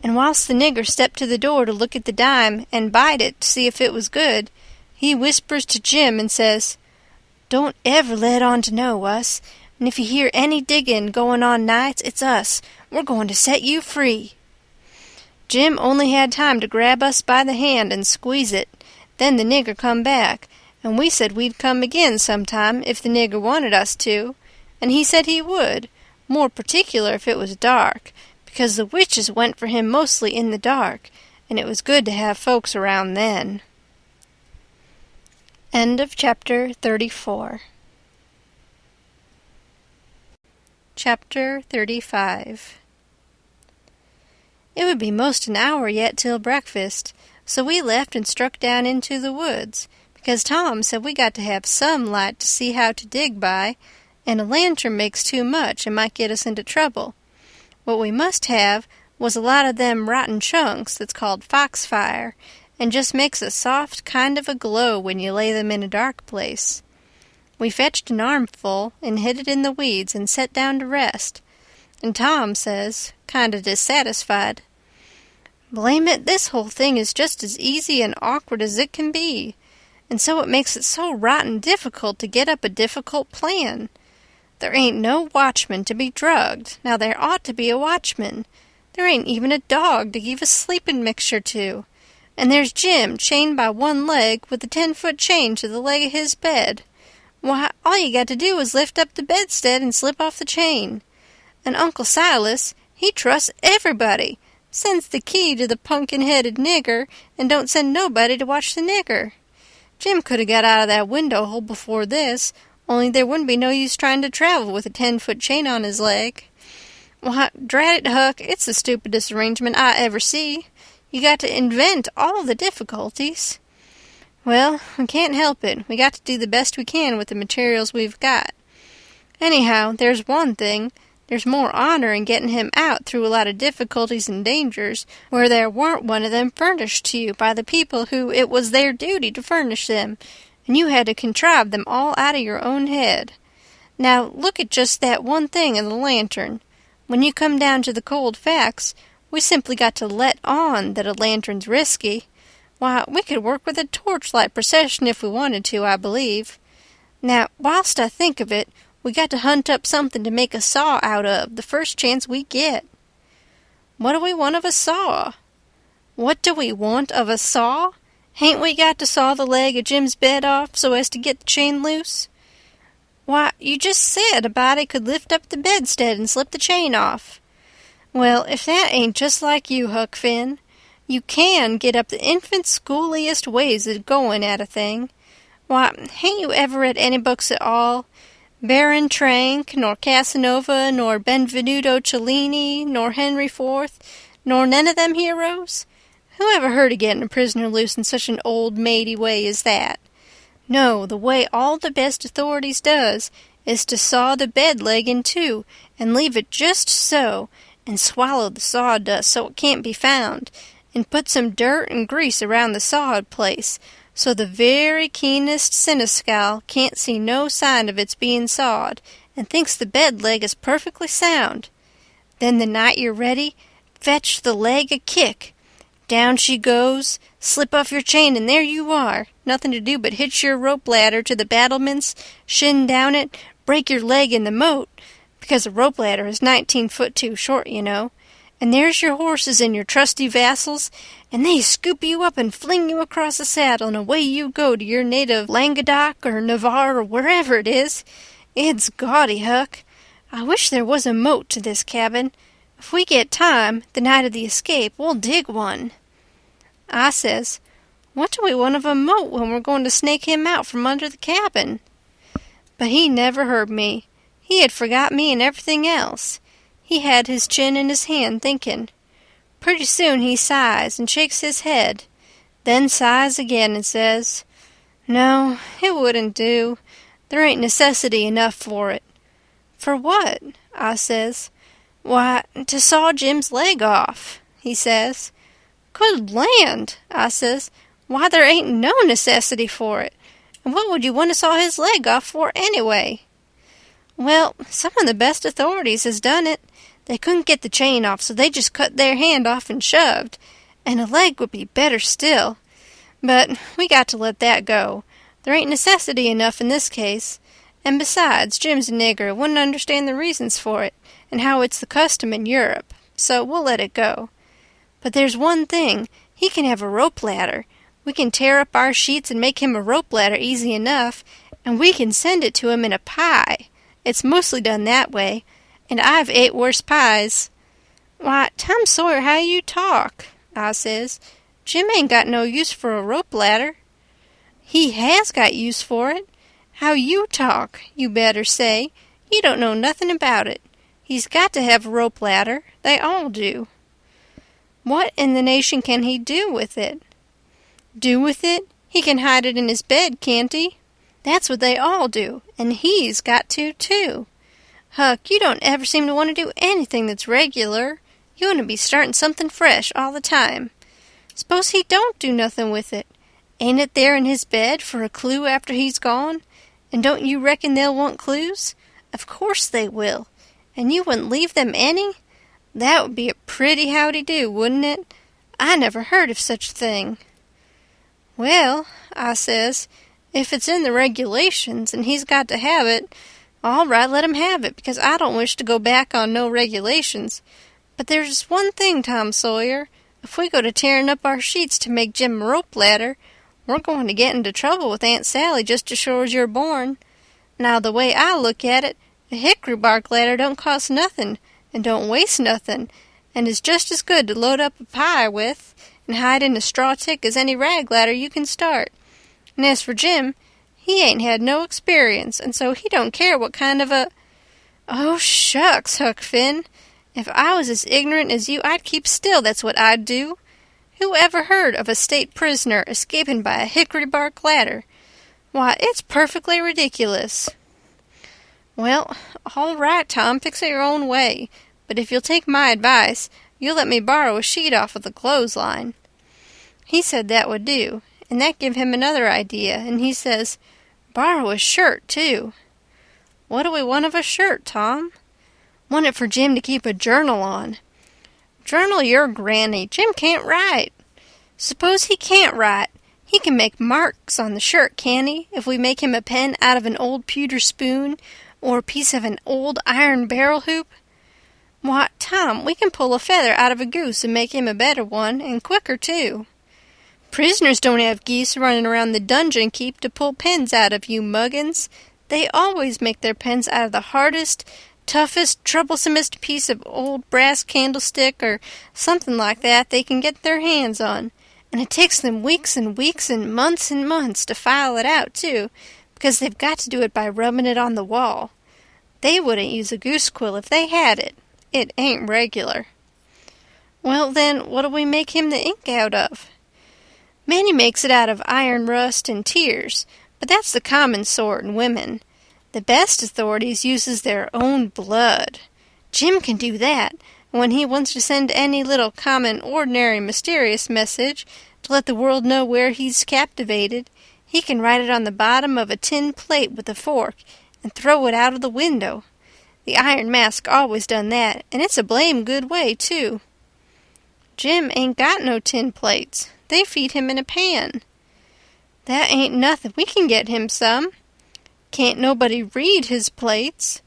And whilst the nigger stepped to the door to look at the dime and bite it to see if it was good, he whispers to Jim and says, "Don't ever let on to know us, and if you hear any diggin' going on nights, it's us. We're going to set you free." Jim only had time to grab us by the hand and squeeze it. Then the nigger come back, and we said we'd come again sometime if the nigger wanted us to, and he said he would, more particular if it was dark, because the witches went for him mostly in the dark, and it was good to have folks around then. End of chapter 34. Chapter 35. It would be most an hour yet till breakfast, so we left and struck down into the woods, because Tom said we got to have some light to see how to dig by, and a lantern makes too much and might get us into trouble. What we must have was a lot of them rotten chunks that's called foxfire, and just makes a soft kind of a glow when you lay them in a dark place. We fetched an armful and hid it in the weeds and set down to rest, and Tom says, kind of dissatisfied, "Blame it, this whole thing is just as easy and awkward as it can be, and so it makes it so rotten difficult to get up a difficult plan. There ain't no watchman to be drugged. Now there ought to be a watchman. There ain't even a dog to give a sleeping mixture to. And there's Jim chained by one leg with a 10-foot chain to the leg of his bed. Why, all you got to do is lift up the bedstead and slip off the chain. And Uncle Silas, he trusts everybody, sends the key to the pumpkin-headed nigger, and don't send nobody to watch the nigger. Jim could have got out of that window hole before this, only there wouldn't be no use trying to travel with a 10-foot chain on his leg. Why, drat it, Huck, it's the stupidest arrangement I ever see. You got to invent all the difficulties. Well, we can't help it. We got to do the best we can with the materials we've got. Anyhow, there's one thing. There's more honor in getting him out through a lot of difficulties and dangers where there weren't one of them furnished to you by the people who it was their duty to furnish them, and you had to contrive them all out of your own head. Now, look at just that one thing in the lantern. When you come down to the cold facts, we simply got to let on that a lantern's risky. Why, we could work with a torchlight procession if we wanted to, I believe. Now, whilst I think of it, we got to hunt up something to make a saw out of the first chance we get. What do we want of a saw? What do we want of a saw? Hain't we got to saw the leg of Jim's bed off so as to get the chain loose? Why, you just said a body could lift up the bedstead and slip the chain off. Well, if that ain't just like you, Huck Finn. You can get up the infant schooliest ways of going at a thing. Why, hain't you ever read any books at all? Baron Trank, nor Casanova, nor Benvenuto Cellini, nor Henry IV, nor none of them heroes? Who ever heard of getting a prisoner loose in such an old maidy way as that? No, the way all the best authorities does is to saw the bed leg in two and leave it just so, and swallow the sawdust so it can't be found, and put some dirt and grease around the sawed place, so the very keenest cinescal can't see no sign of its being sawed, and thinks the bed leg is perfectly sound. Then the night you're ready, fetch the leg a kick. Down she goes, slip off your chain, and there you are. Nothing to do but hitch your rope ladder to the battlements, shin down it, break your leg in the moat, because a rope ladder is 19 foot too short, you know. And there's your horses and your trusty vassals, and they scoop you up and fling you across the saddle, and away you go to your native Languedoc or Navarre or wherever it is. It's gaudy, Huck. I wish there was a moat to this cabin. If we get time, the night of the escape, we'll dig one. I says, what do we want of a moat when we're going to snake him out from under the cabin? But he never heard me. He had forgot me and everything else. He had his chin in his hand, thinking. Pretty soon he sighs and shakes his head, then sighs again and says, no, it wouldn't do. There ain't necessity enough for it. For what? I says. Why, to saw Jim's leg off, he says. Good land, I says. Why, there ain't no necessity for it. And what would you want to saw his leg off for anyway? Well, some of the best authorities has done it. They couldn't get the chain off, so they just cut their hand off and shoved. And a leg would be better still. But we got to let that go. There ain't necessity enough in this case. And besides, Jim's a nigger, wouldn't understand the reasons for it, and how it's the custom in Europe, so we'll let it go. But there's one thing, he can have a rope ladder. We can tear up our sheets and make him a rope ladder easy enough, and we can send it to him in a pie. It's mostly done that way, and I've ate worse pies. Why, Tom Sawyer, how you talk, I says. Jim ain't got no use for a rope ladder. He has got use for it. How you talk, you better say. You don't know nothing about it. He's got to have a rope ladder. They all do. What in the nation can he do with it? Do with it? He can hide it in his bed, can't he? That's what they all do, and he's got to, too. Huck, you don't ever seem to want to do anything that's regular. You want to be starting something fresh all the time. Suppose he don't do nothing with it. Ain't it there in his bed for a clue after he's gone? And don't you reckon they'll want clues? Of course they will. And you wouldn't leave them any? That would be a pretty howdy-do, wouldn't it? I never heard of such a thing. Well, I says, if it's in the regulations and he's got to have it, all right, let him have it, because I don't wish to go back on no regulations. But there's just one thing, Tom Sawyer. If we go to tearing up our sheets to make Jim a rope ladder, we're going to get into trouble with Aunt Sally just as sure as you're born. Now, the way I look at it, a hickory bark ladder don't cost nothing, and don't waste nothing, and is just as good to load up a pie with, and hide in a straw tick as any rag ladder you can start. And as for Jim, he ain't had no experience, and so he don't care what kind of a... Oh, shucks, Huck Finn. If I was as ignorant as you, I'd keep still, that's what I'd do. Who ever heard of a state prisoner escaping by a hickory bark ladder? Why, it's perfectly ridiculous. Well, all right, Tom, fix it your own way. But if you'll take my advice, you'll let me borrow a sheet off of the clothesline. He said that would do, and that gave him another idea, and he says, borrow a shirt, too. What do we want of a shirt, Tom? Want it for Jim to keep a journal on. Journal your granny. Jim can't write. Suppose he can't write. He can make marks on the shirt, can't he, if we make him a pen out of an old pewter spoon or a piece of an old iron barrel hoop? Why, Tom, we can pull a feather out of a goose and make him a better one, and quicker, too. Prisoners don't have geese running around the dungeon keep to pull pens out of, you muggins. They always make their pens out of the hardest, toughest, troublesomest piece of old brass candlestick or something like that they can get their hands on. And it takes them weeks and weeks and months to file it out, too, because they've got to do it by rubbing it on the wall. They wouldn't use a goose quill if they had it. It ain't regular. Well, then, what'll we make him the ink out of? Manny makes it out of iron rust and tears, but that's the common sort in women. The best authorities uses their own blood. Jim can do that, and when he wants to send any little common, ordinary, mysterious message to let the world know where he's captivated, he can write it on the bottom of a tin plate with a fork, and throw it out of the window. The Iron Mask always done that, and it's a blame good way, too. Jim ain't got no tin plates. They feed him in a pan. That ain't nothing. We can get him some. Can't nobody read his plates.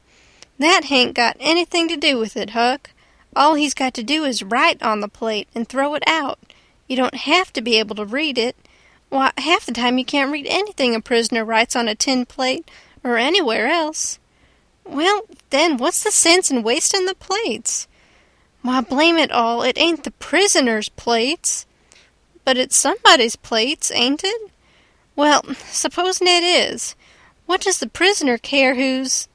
That hain't got anything to do with it, Huck. All he's got to do is write on the plate and throw it out. You don't have to be able to read it. Why, half the time you can't read anything a prisoner writes on a tin plate or anywhere else. Well, then, what's the sense in wasting the plates? Why, blame it all, it ain't the prisoner's plates. But it's somebody's plates, ain't it? Well, supposing it is, what does the prisoner care whose...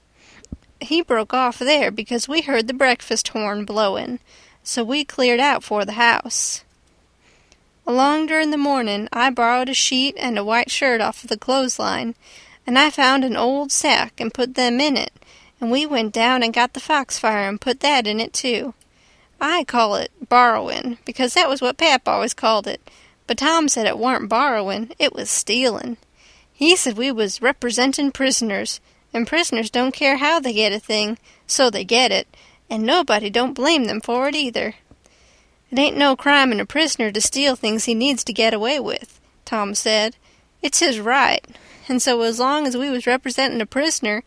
He broke off there because we heard the breakfast horn blowing, so we cleared out for the house. Along during the morning I borrowed a sheet and a white shirt off of the clothesline, and I found an old sack and put them in it, and we went down and got the foxfire and put that in it too. I call it borrowing, because that was what Pap always called it, but Tom said it warn't borrowing, it was stealing. He said we was representing prisoners, and prisoners don't care how they get a thing, so they get it, and nobody don't blame them for it either. It ain't no crime in a prisoner to steal things he needs to get away with, Tom said. It's his right, and so as long as we was representing a prisoner,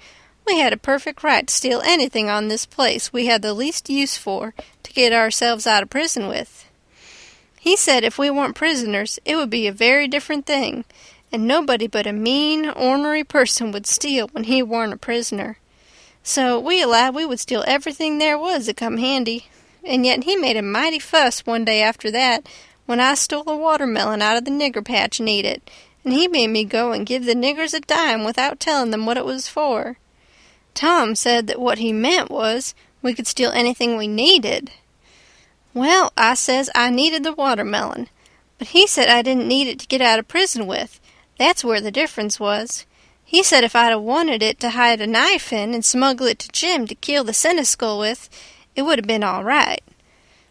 we had a perfect right to steal anything on this place we had the least use for to get ourselves out of prison with. He said if we weren't prisoners, it would be a very different thing, and nobody but a mean, ornery person would steal when he warn't a prisoner. So we allowed we would steal everything there was that come handy, and yet he made a mighty fuss one day after that when I stole a watermelon out of the nigger patch and ate it, and he made me go and give the niggers a dime without telling them what it was for. Tom said that what he meant was we could steal anything we needed. Well, I says I needed the watermelon, but he said I didn't need it to get out of prison with. That's where the difference was. He said if I'd wanted it to hide a knife in and smuggle it to Jim to kill the seneschal with, it would have been all right.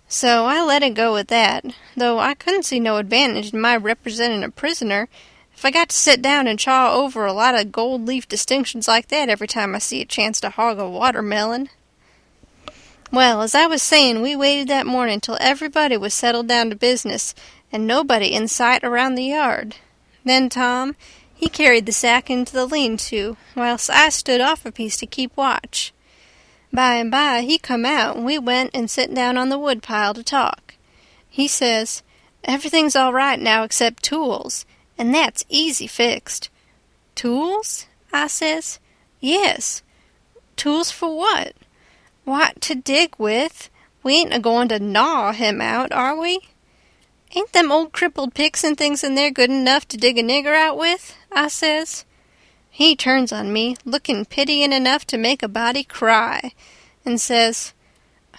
So I let it go with that, though I couldn't see no advantage in my representing a prisoner if I got to sit down and chaw over a lot of gold leaf distinctions like that every time I see a chance to hog a watermelon. Well, as I was saying, we waited that morning till everybody was settled down to business, and nobody in sight around the yard. Then Tom, he carried the sack into the lean-to, whilst I stood off a piece to keep watch. By and by he come out, and we went and sit down on the woodpile to talk. He says, everything's all right now except tools, and that's easy fixed. Tools? I says. Yes. Tools for what? What, to dig with. We ain't a-going to gnaw him out, are we? Ain't them old crippled picks and things in there good enough to dig a nigger out with? I says. He turns on me, looking pitying enough to make a body cry, and says,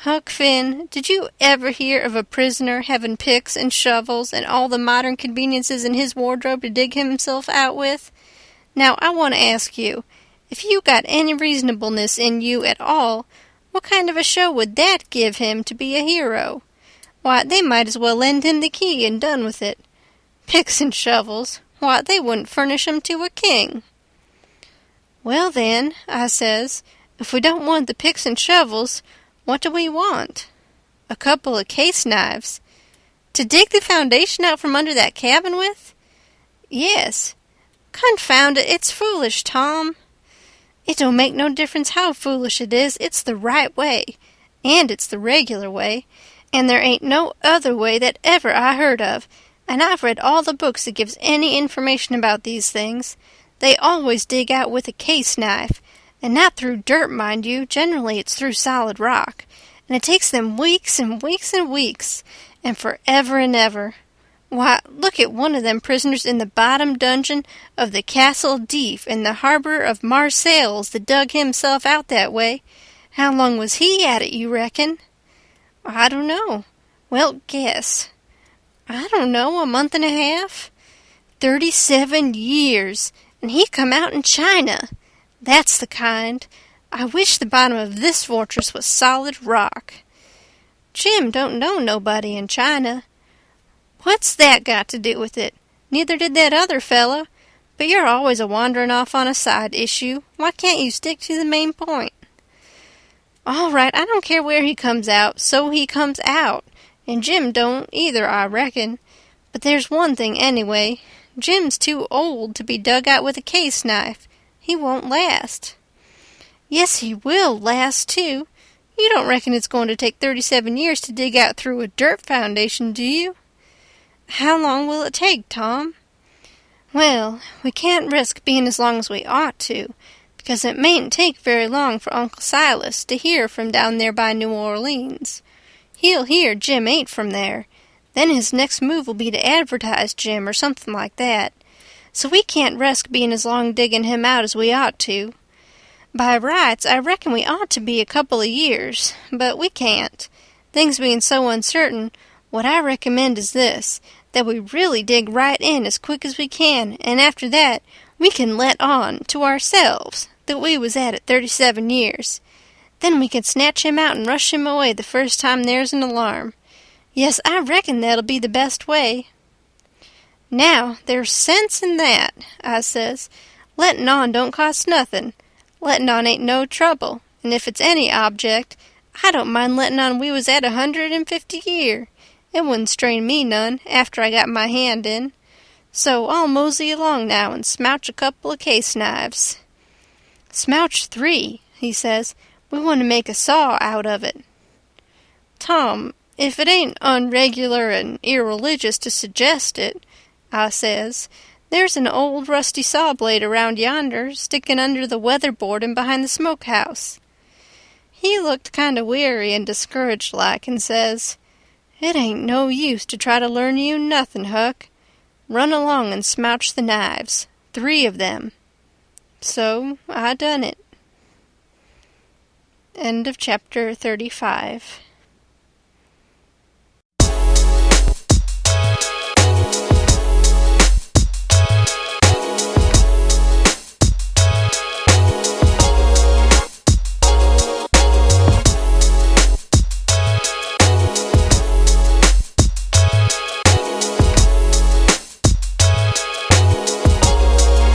Huck Finn, did you ever hear of a prisoner having picks and shovels and all the modern conveniences in his wardrobe to dig himself out with? Now, I want to ask you, if you got any reasonableness in you at all, what kind of a show would that give him to be a hero? Why, they might as well lend him the key and done with it. Picks and shovels, why, they wouldn't furnish 'em to a king. Well, then, I says, if we don't want the picks and shovels, what do we want? A couple of case knives. To dig the foundation out from under that cabin with? Yes. Confound it, it's foolish, Tom. It don't make no difference how foolish it is, it's the right way, and it's the regular way, and there ain't no other way that ever I heard of, and I've read all the books that gives any information about these things. They always dig out with a case knife, and not through dirt, mind you, generally it's through solid rock, and it takes them weeks and weeks and weeks, and forever and ever. Why, look at one of them prisoners in the bottom dungeon of the Castle Deef in the harbor of Marseilles that dug himself out that way. How long was he at it, you reckon? I don't know. Well, guess. I don't know, a month and a half? 37 years, and he come out in China. That's the kind. I wish the bottom of this fortress was solid rock. Jim don't know nobody in China. What's that got to do with it? Neither did that other fellow. but you're always a-wandering off on a side issue. Why can't you stick to the main point?" "All right, I don't care where he comes out, so he comes out, and Jim don't either, I reckon. But there's one thing anyway. Jim's too old to be dug out with a case knife. He won't last." "Yes, he will last, too. You don't reckon it's going to take 37 years to dig out through a dirt foundation, do you?" "How long will it take, Tom?" "Well, we can't risk being as long as we ought to, because it mayn't take very long for Uncle Silas to hear from down there by New Orleans. He'll hear Jim ain't from there. Then his next move will be to advertise Jim or something like that. So we can't risk being as long digging him out as we ought to. By rights, I reckon we ought to be a couple of years, but we can't. Things being so uncertain, what I recommend is this, that we really dig right in as quick as we can, and after that we can let on to ourselves that we was at it 37 years. Then we can snatch him out and rush him away the first time there's an alarm. Yes, I reckon that'll be the best way." "Now, there's sense in that," I says. "Letting on don't cost nothing. Letting on ain't no trouble, and if it's any object, I don't mind letting on we was at 150 year. It wouldn't strain me none, after I got my hand in. So I'll mosey along now and smouch a couple of case knives." "Smouch 3, he says. "We want to make a saw out of it." "Tom, if it ain't unregular and irreligious to suggest it," I says, "there's an old rusty saw blade around yonder, sticking under the weatherboarding behind the smokehouse." He looked kind of weary and discouraged like, and says, "It ain't no use to try to learn you nothing, Huck. Run along and smouch the knives, 3 of them." So I done it. End of chapter 35.